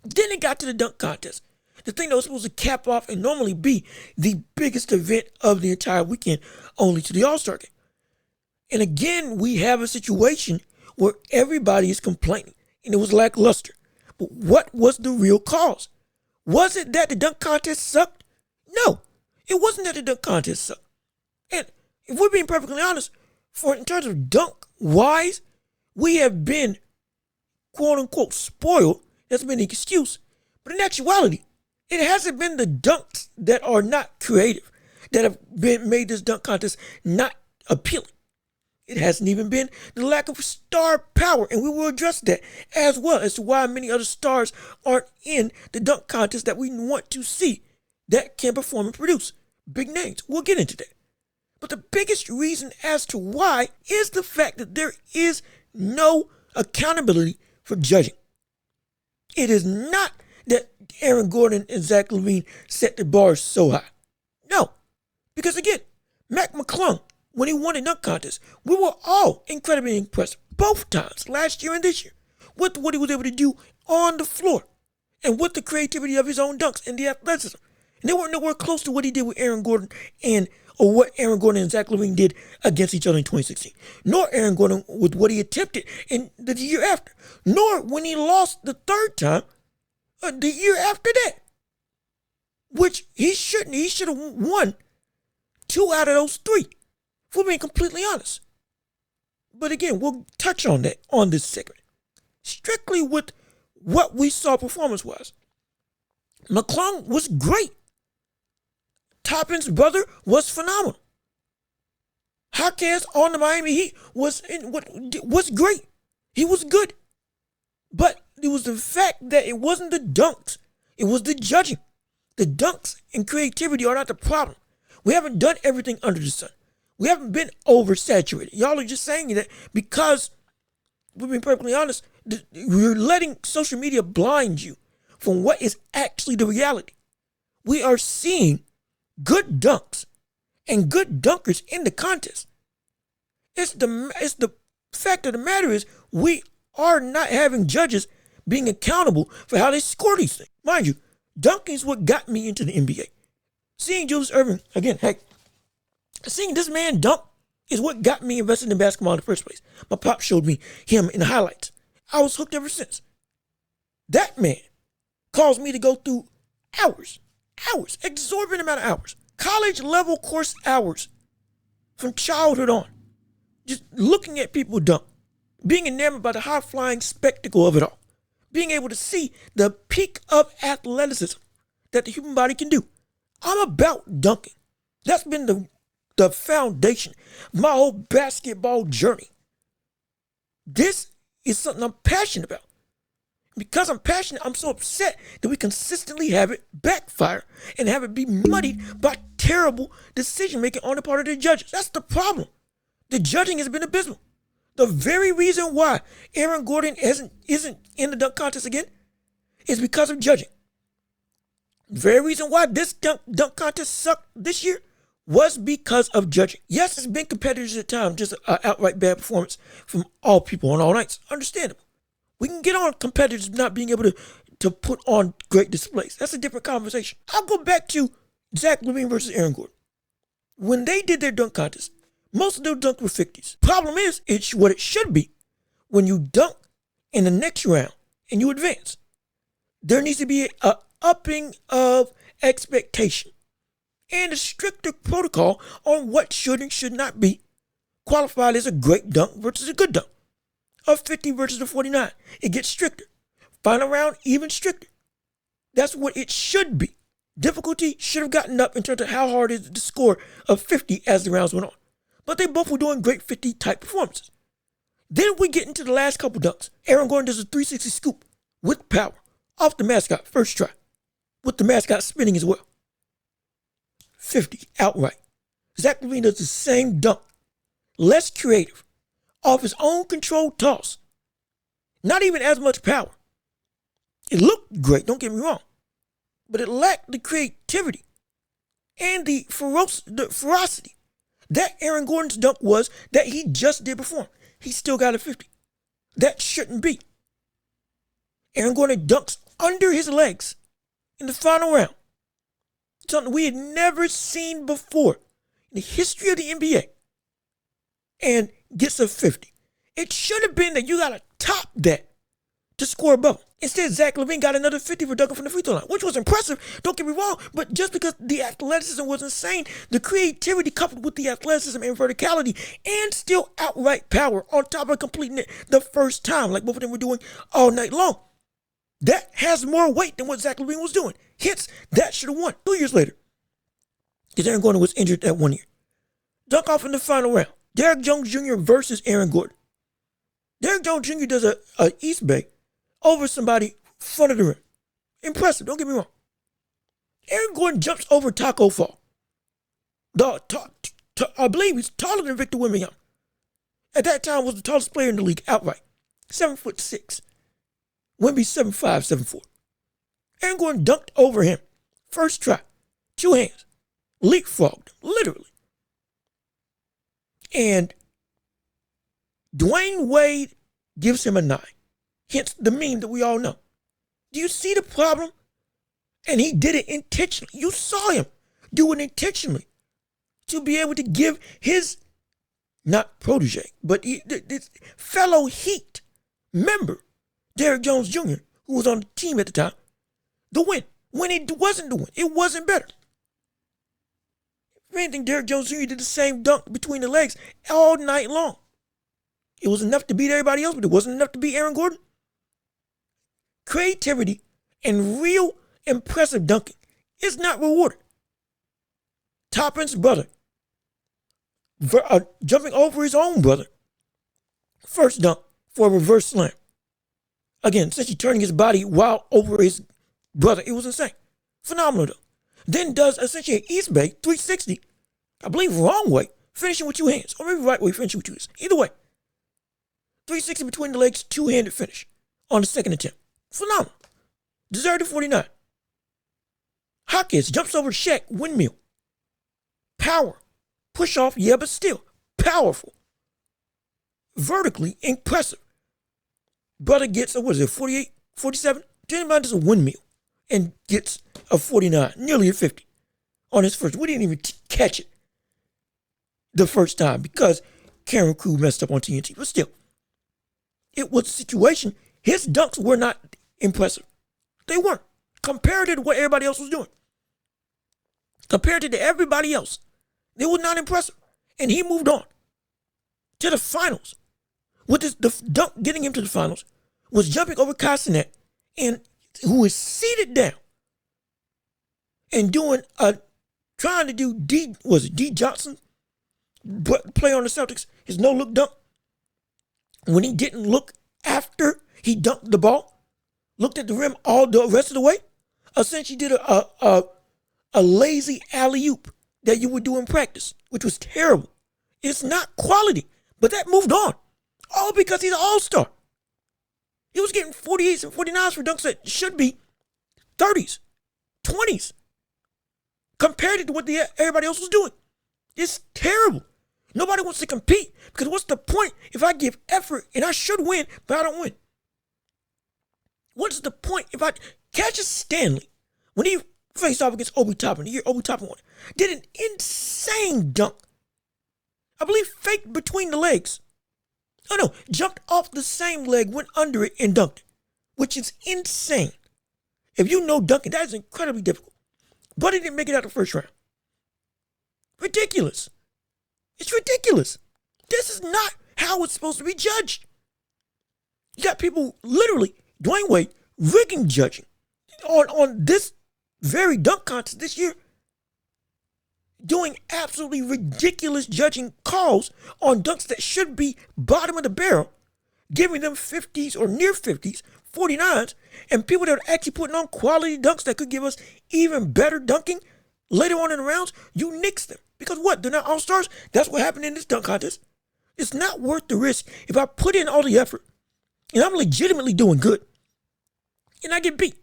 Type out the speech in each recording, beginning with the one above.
Then it got to the dunk contest. The thing that was supposed to cap off and normally be the biggest event of the entire weekend, only to the All-Star game. And again, we have a situation where everybody is complaining and it was lackluster. But what was the real cause? Was it that the dunk contest sucked? No, it wasn't that the dunk contest sucked. And if we're being perfectly honest, in terms of dunk wise, we have been quote unquote spoiled. That's been the excuse. But in actuality, it hasn't been the dunks that are not creative that have been made this dunk contest not appealing. It hasn't even been the lack of star power, and we will address that as well as to why many other stars aren't in the dunk contest that we want to see that can perform and produce. Big names. We'll get into that. But the biggest reason as to why is the fact that there is no accountability for judging. It is not that Aaron Gordon and Zach LaVine set the bar so high. No. Because again, Mac McClung, when he won the dunk contest, we were all incredibly impressed both times, last year and this year, with what he was able to do on the floor and with the creativity of his own dunks and the athleticism. And they weren't nowhere close to what he did with Aaron Gordon or what Aaron Gordon and Zach LaVine did against each other in 2016. Nor Aaron Gordon with what he attempted in the year after. Nor when he lost the third time the year after that. Which he shouldn't. He should have won 2 out of those 3. If we're being completely honest. But again, we'll touch on that on this segment. Strictly with what we saw performance-wise. McClung was great. Toppin's brother was phenomenal. Jaquez on the Miami Heat was great. He was good. But it was the fact that it wasn't the dunks. It was the judging. The dunks and creativity are not the problem. We haven't done everything under the sun. We haven't been oversaturated. Y'all are just saying that because, we're being perfectly honest, you're letting social media blind you from what is actually the reality. We are seeing good dunks and good dunkers in the contest. It's the fact of the matter is we are not having judges being accountable for how they score these things. Mind you, dunking is what got me into the NBA. Seeing Julius Erving, again, heck, seeing this man dunk is what got me invested in basketball in the first place. My pop showed me him in the highlights. I was hooked ever since. That man caused me to go through hours, exorbitant amount of hours, college level course hours from childhood on, just looking at people dunk, being enamored by the high flying spectacle of it all, being able to see the peak of athleticism that the human body can do. I'm about dunking. That's been the foundation of my whole basketball journey. This is something I'm passionate about. Because I'm passionate, I'm so upset that we consistently have it backfire and have it be muddied by terrible decision making on the part of the judges. That's the problem. The judging has been abysmal. The very reason why Aaron Gordon isn't in the dunk contest again is because of judging. The very reason why this dunk contest sucked this year was because of judging. Yes, it's been competitors at times, just an outright bad performance from all people on all nights. Understandable. We can get on competitors not being able to put on great displays. That's a different conversation. I'll go back to Zach LaVine versus Aaron Gordon. When they did their dunk contest, most of their dunks were 50s. Problem is, it's what it should be. When you dunk in the next round and you advance, there needs to be a upping of expectation and a stricter protocol on what should and should not be qualified as a great dunk versus a good dunk. A 50 versus a 49. It gets stricter. Final round, even stricter. That's what it should be. Difficulty should have gotten up in terms of how hard it is to score a 50 as the rounds went on. But they both were doing great 50 type performances. Then we get into the last couple dunks. Aaron Gordon does a 360 scoop with power off the mascot first try, with the mascot spinning as well. 50 outright. Zach LaVine does the same dunk, less creative, off his own controlled toss. Not even as much power. It looked great, don't get me wrong, but it lacked the creativity and the ferocity that Aaron Gordon's dunk was that he just did perform. He still got a 50. That shouldn't be. Aaron Gordon dunks under his legs in the final round. Something we had never seen before in the history of the NBA. And gets a 50. It should have been that you got to top that to score above him. Instead, Zach LaVine got another 50 for dunking from the free throw line, which was impressive. Don't get me wrong, but just because the athleticism was insane, the creativity coupled with the athleticism and verticality and still outright power on top of completing it the first time, like both of them were doing all night long, that has more weight than what Zach LaVine was doing. Hence, that should have won 2 years later. Because Aaron Gordon was injured that 1 year. Dunk off in the final round. Derrick Jones Jr. versus Aaron Gordon. Derrick Jones Jr. does a East Bay over somebody front of the rim. Impressive, don't get me wrong. Aaron Gordon jumps over Taco Fall. I believe he's taller than Victor Wembanyama. At that time was the tallest player in the league outright. 7'6". Wemby 7'5", 7'4". Aaron Gordon dunked over him. First try. 2 hands. Leapfrogged him, literally. And Dwayne Wade gives him a 9. Hence the meme that we all know. Do you see the problem? And he did it intentionally. You saw him do it intentionally to be able to give his, not protege, but this fellow Heat member, Derrick Jones Jr., who was on the team at the time, the win. When it wasn't the win, it wasn't better. If anything, Derrick Jones Jr. did the same dunk between the legs all night long. It was enough to beat everybody else, but it wasn't enough to beat Aaron Gordon. Creativity and real impressive dunking is not rewarded. Toppin's brother, jumping over his own brother. First dunk for a reverse slam. Again, essentially turning his body while over his brother. It was insane. Phenomenal though. Then does essentially an East Bay 360, I believe wrong way, finishing with 2 hands. Or maybe right way, finishing with 2 hands. Either way. 360 between the legs, 2-handed finish on the second attempt. Phenomenal. Deserved a 49. Hawkins jumps over Shaq, windmill. Power. Push off, yeah, but still powerful. Vertically impressive. Brother gets a, 48, 47? Jalen Brown does a windmill and gets a 49, nearly a 50 on his first. We didn't even catch it the first time because Karen Crew messed up on TNT, but still. It was a situation. His dunks were not impressive. They weren't. Compared to what everybody else was doing. Compared to everybody else. They were not impressive. And he moved on to the finals. With the dunk getting him to the finals was jumping over Castanet, and who is seated down and doing trying to do D Johnson play on the Celtics, his no-look dunk. When he didn't look after he dunked the ball, looked at the rim all the rest of the way, essentially did a lazy alley-oop that you would do in practice, which was terrible. It's not quality, but that moved on. All because he's an all-star. He was getting 48s and 49s for dunks that should be 30s, 20s, compared to what everybody else was doing. It's terrible. Nobody wants to compete because what's the point if I give effort and I should win, but I don't win? What's the point if I... Cassius Stanley, when he faced off against Obi Toppin, the year Obi Toppin won, did an insane dunk. I believe faked between the legs. Oh no, jumped off the same leg, went under it, and dunked it, which is insane. If you know dunking, that is incredibly difficult. But he didn't make it out the first round. Ridiculous. It's ridiculous. This is not how it's supposed to be judged. You got people literally, Dwayne Wade, rigging judging on this very dunk contest this year, doing absolutely ridiculous judging calls on dunks that should be bottom of the barrel, giving them 50s or near 50s, 49s, and people that are actually putting on quality dunks that could give us even better dunking later on in the rounds, you nix them. Because what? They're not all-stars? That's what happened in this dunk contest. It's not worth the risk if I put in all the effort and I'm legitimately doing good and I get beat.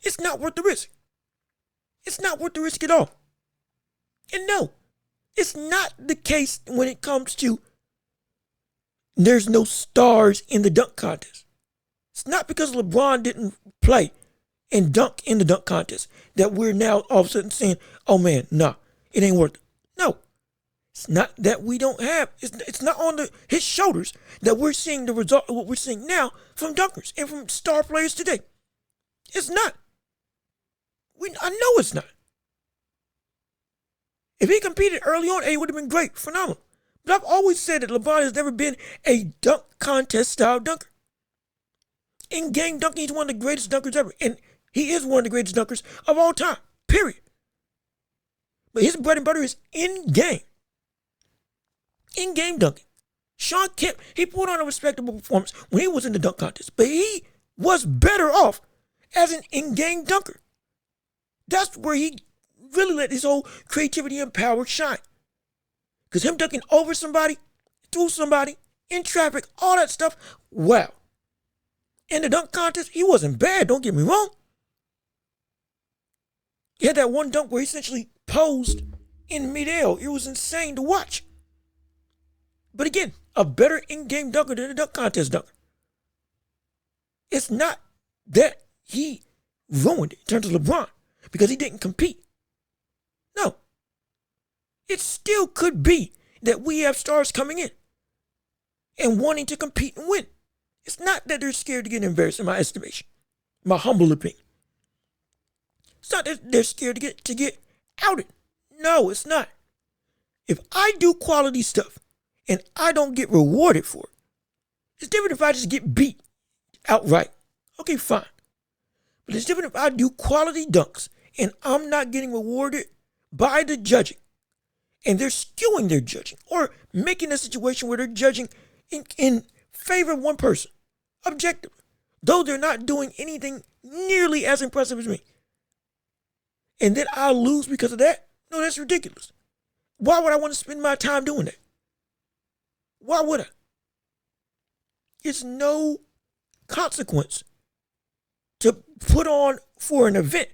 It's not worth the risk. It's not worth the risk at all. And no, it's not the case when it comes to there's no stars in the dunk contest. It's not because LeBron didn't play and dunk in the dunk contest that we're now all of a sudden saying, oh man, nah, it ain't worth it. No. It's not that we don't have, it's not on his shoulders that we're seeing the result of what we're seeing now from dunkers and from star players today. It's not. I know it's not. If he competed early on, it would have been great, phenomenal. But I've always said that LeBron has never been a dunk contest style dunker. In game dunking, he's one of the greatest dunkers ever. And he is one of the greatest dunkers of all time, period. But his bread and butter is in game. In game dunking. Shawn Kemp, he put on a respectable performance when he was in the dunk contest. But he was better off as an in-game dunker. That's where he really let his whole creativity and power shine. Because him dunking over somebody, through somebody, in traffic, all that stuff, wow. In the dunk contest, he wasn't bad, don't get me wrong. He had that one dunk where he essentially posed in midair. It was insane to watch. But again, a better in-game dunker than a dunk contest dunker. It's not that he ruined it in terms of LeBron because he didn't compete. No. It still could be that we have stars coming in and wanting to compete and win. It's not that they're scared to get embarrassed, in my estimation, my humble opinion. It's not that they're scared to get outed. No, it's not. If I do quality stuff and I don't get rewarded for it, it's different if I just get beat outright. Okay, fine. But it's different if I do quality dunks and I'm not getting rewarded by the judging. And they're skewing their judging or making a situation where they're judging in favor of one person, objectively, though they're not doing anything nearly as impressive as me. And then I'll lose because of that? No, that's ridiculous. Why would I want to spend my time doing that? Why would I? It's no consequence to put on for an event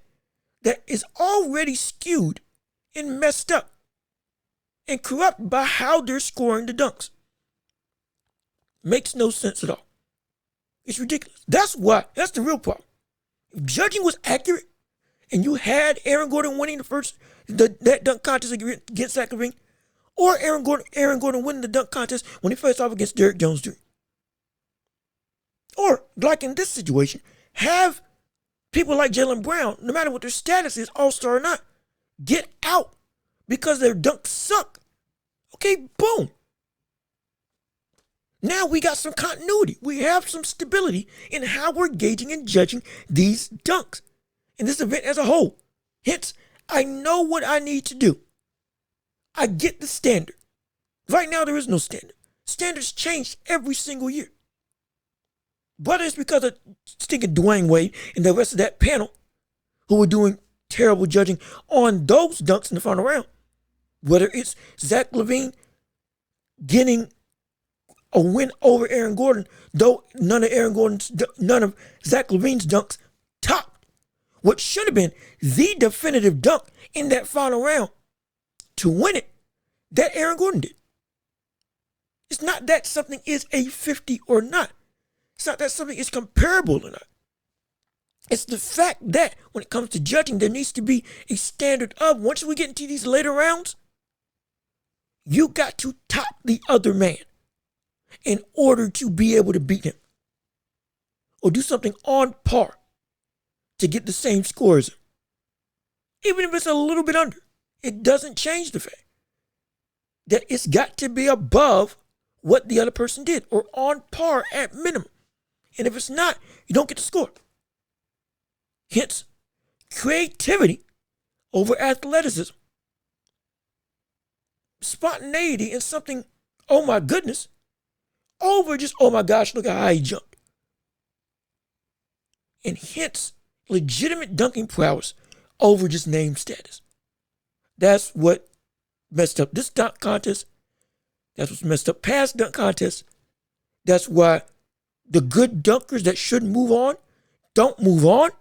that is already skewed and messed up and corrupt by how they're scoring the dunks. Makes no sense at all. It's ridiculous. That's the real problem. If judging was accurate and you had Aaron Gordon winning that dunk contest against Zach LaVine, or Aaron Gordon winning the dunk contest when he faced off against Derrick Jones Jr. Or, like in this situation, have people like Jaylen Brown, no matter what their status is, all-star or not, get out because their dunks suck. Okay, boom. Now we got some continuity. We have some stability in how we're gauging and judging these dunks in this event as a whole. Hence, I know what I need to do. I get the standard. Right now, there is no standard. Standards change every single year. Whether it's because of stinking Dwayne Wade and the rest of that panel who were doing terrible judging on those dunks in the final round, whether it's Zach LaVine getting a win over Aaron Gordon, though none of Zach LaVine's dunks topped what should have been the definitive dunk in that final round to win it that Aaron Gordon did. It's not that something is a 50 or not. It's not that something is comparable or not. It's the fact that when it comes to judging, there needs to be a standard of, once we get into these later rounds, you got to top the other man in order to be able to beat him. Or do something on par to get the same score as him. Even if it's a little bit under, it doesn't change the fact that it's got to be above what the other person did or on par at minimum. And if it's not, you don't get the score. Hence, creativity over athleticism. Spontaneity and something, oh my goodness, over just, oh my gosh, look how high he jumped. And hence, legitimate dunking prowess over just name status. That's what messed up this dunk contest. That's what's messed up past dunk contests. That's why the good dunkers that should move on don't move on.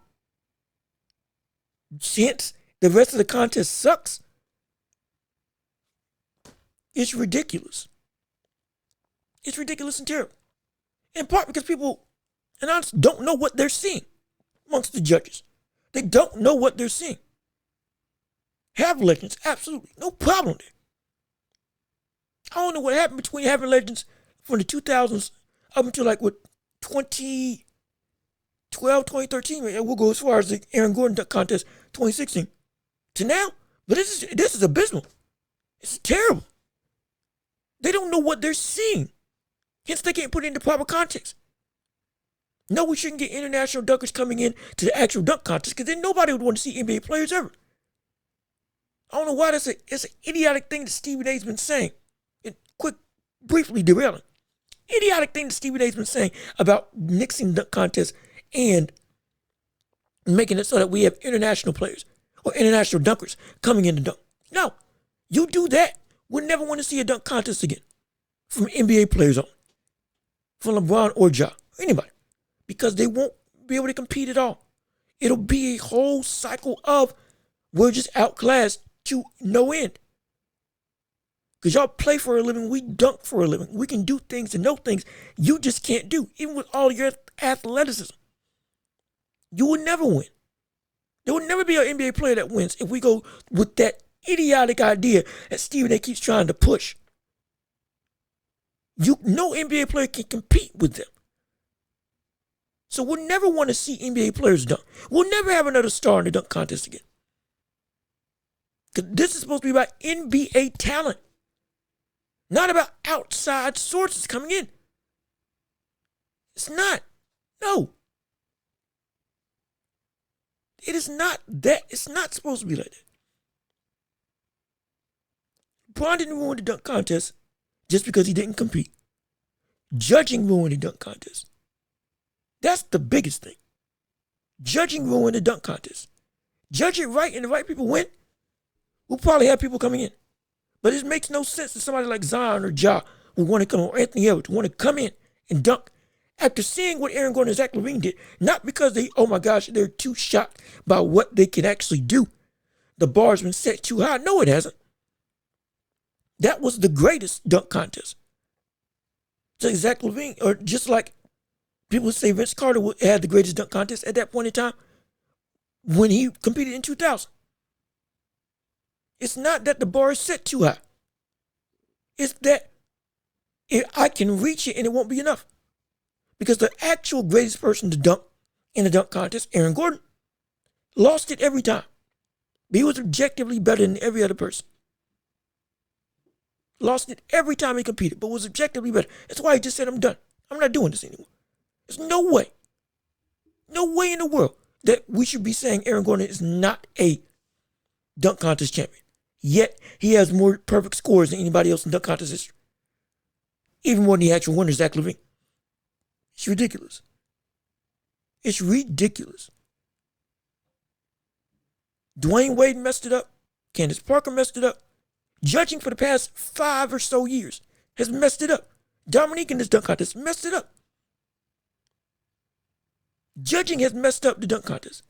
Since the rest of the contest sucks. It's ridiculous. It's ridiculous and terrible. In part because people And I just don't know what they're seeing amongst the judges. They don't know what they're seeing. Have legends, absolutely. No problem there. I don't know what happened between having legends from the 2000s up until 2012, 2013. We'll go as far as the Aaron Gordon dunk contest 2016 to now. But this is abysmal. It's terrible. They don't know what they're seeing. Hence, they can't put it into proper context. No, we shouldn't get international dunkers coming in to the actual dunk contest because then nobody would want to see NBA players ever. I don't know why it's an idiotic thing that Stephen A's been saying. And briefly derailing. Idiotic thing that Stephen A's been saying about mixing dunk contests and making it so that we have international players or international dunkers coming in to dunk. No, you do that, we'll never want to see a dunk contest again from NBA players on, from LeBron or Ja, or anybody, because they won't be able to compete at all. It'll be a whole cycle of we're just outclassed to no end. Because y'all play for a living, we dunk for a living. We can do things and know things you just can't do, even with all your athleticism. You will never win. There will never be an NBA player that wins if we go with that idiotic idea that Stephen A keeps trying to push. No NBA player can compete with them. So we'll never want to see NBA players dunk. We'll never have another star in the dunk contest again. Because this is supposed to be about NBA talent, not about outside sources coming in. It's not. No. It is not that. It's not supposed to be like that. LeBron didn't ruin the dunk contest just because he didn't compete. Judging ruined the dunk contest. That's the biggest thing. Judging ruined the dunk contest. Judge it right and the right people win, we'll probably have people coming in. But it makes no sense that somebody like Zion or Ja would want to come, or Anthony Edwards, want to come in and dunk after seeing what Aaron Gordon and Zach LaVine did. Not because oh my gosh, they're too shocked by what they can actually do. The bar's been set too high. No, it hasn't. That was the greatest dunk contest. So Zach LaVine, or just like people say Vince Carter had the greatest dunk contest at that point in time when he competed in 2000. It's not that the bar is set too high. It's that I can reach it and it won't be enough. Because the actual greatest person to dunk in the dunk contest, Aaron Gordon, lost it every time. But he was objectively better than every other person. Lost it every time he competed, but was objectively better. That's why he just said, I'm done. I'm not doing this anymore. There's no way in the world that we should be saying Aaron Gordon is not a dunk contest champion. Yet, he has more perfect scores than anybody else in dunk contest history. Even more than the actual winner, Zach LaVine. It's ridiculous. It's ridiculous. Dwayne Wade messed it up. Candace Parker messed it up. Judging for the past 5 or so years has messed it up. Dominique in this dunk contest messed it up. Judging has messed up the dunk contest.